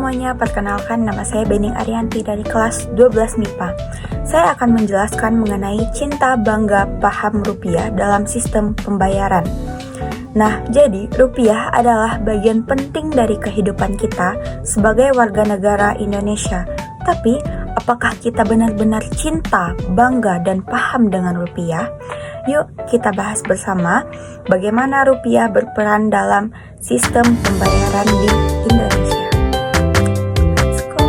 semuanya, perkenalkan nama saya Bening Arianti dari kelas 12 MIPA. Saya akan menjelaskan mengenai cinta, bangga, paham rupiah dalam sistem pembayaran. Nah, jadi rupiah adalah bagian penting dari kehidupan kita sebagai warga negara Indonesia. Tapi, apakah kita benar-benar cinta, bangga, dan paham dengan rupiah? Yuk kita bahas bersama bagaimana rupiah berperan dalam sistem pembayaran di Indonesia. Let's go.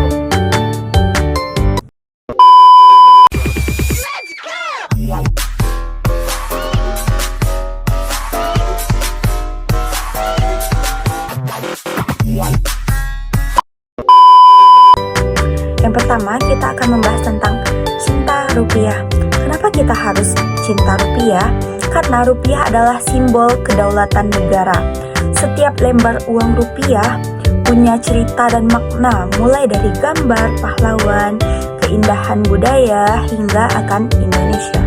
Yang pertama, kita akan membahas tentang cinta rupiah. Kenapa kita harus cinta rupiah? Karena rupiah adalah simbol kedaulatan negara. Setiap lembar uang rupiah punya cerita dan makna, mulai dari gambar pahlawan, keindahan budaya, hingga akan Indonesia,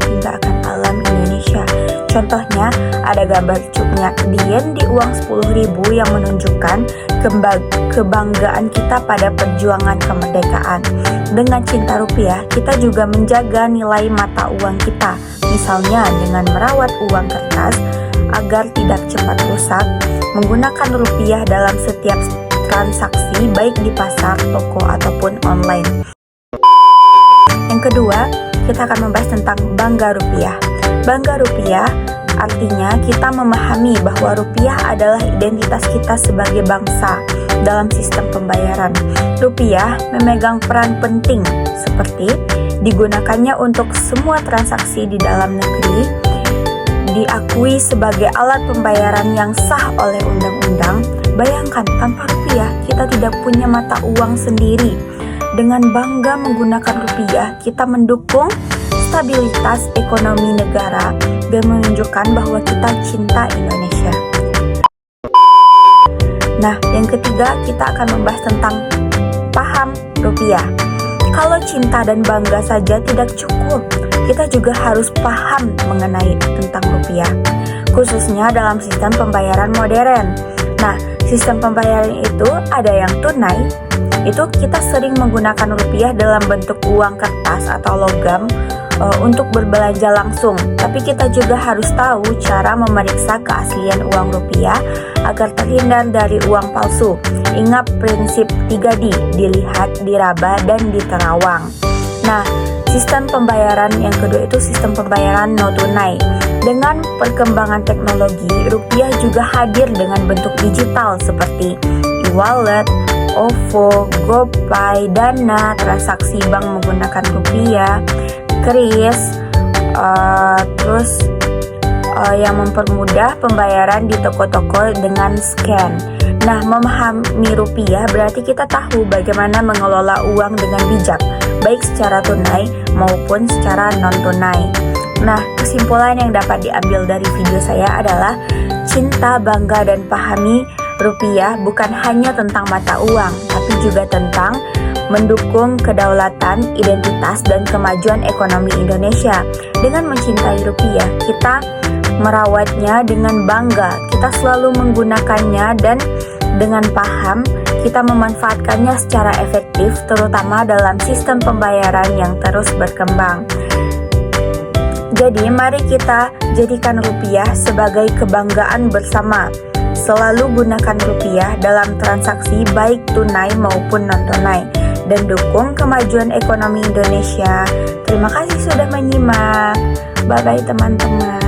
hingga akan alam Indonesia. Contohnya, ada gambar cupnya Dian di uang 10.000 yang menunjukkan kebanggaan kita pada perjuangan kemerdekaan. Dengan cinta rupiah, kita juga menjaga nilai mata uang kita, misalnya dengan merawat uang kertas agar tidak cepat rusak, menggunakan rupiah dalam setiap transaksi baik di pasar, toko, ataupun online. Yang kedua, kita akan membahas tentang bangga rupiah. Bangga rupiah artinya kita memahami bahwa rupiah adalah identitas kita sebagai bangsa dalam sistem pembayaran. Rupiah memegang peran penting seperti digunakannya untuk semua transaksi di dalam negeri, diakui sebagai alat pembayaran yang sah oleh undang-undang. Bayangkan, tanpa rupiah kita tidak punya mata uang sendiri. Dengan bangga menggunakan rupiah, kita mendukung stabilitas ekonomi negara dan menunjukkan bahwa kita cinta Indonesia. Nah, yang ketiga, kita akan membahas tentang paham rupiah. Kalau cinta dan bangga saja tidak cukup, kita juga harus paham mengenai tentang rupiah, khususnya dalam sistem pembayaran modern. Nah, sistem pembayaran itu ada yang tunai, itu kita sering menggunakan rupiah dalam bentuk uang kertas atau logam untuk berbelanja langsung. Tapi kita juga harus tahu cara memeriksa keaslian uang rupiah agar terhindar dari uang palsu. Ingat prinsip 3D, dilihat, diraba, dan diterawang. Nah, sistem pembayaran yang kedua itu sistem pembayaran non tunai. Dengan perkembangan teknologi, rupiah juga hadir dengan bentuk digital seperti e-wallet, OVO, GoPay, Dana, transaksi bank menggunakan rupiah, KRIS, terus yang mempermudah pembayaran di toko-toko dengan scan. Nah, memahami rupiah berarti kita tahu bagaimana mengelola uang dengan bijak, baik secara tunai maupun secara non-tunai. Nah, kesimpulan yang dapat diambil dari video saya adalah cinta, bangga, dan pahami rupiah bukan hanya tentang mata uang, tapi juga tentang mendukung kedaulatan, identitas, dan kemajuan ekonomi Indonesia. Dengan mencintai rupiah, kita merawatnya dengan bangga, kita selalu menggunakannya, dan dengan paham, kita memanfaatkannya secara efektif, terutama dalam sistem pembayaran yang terus berkembang. Jadi, mari kita jadikan rupiah sebagai kebanggaan bersama. Selalu gunakan rupiah dalam transaksi baik tunai maupun non-tunai, dan dukung kemajuan ekonomi Indonesia. Terima kasih sudah menyimak. Bye-bye teman-teman.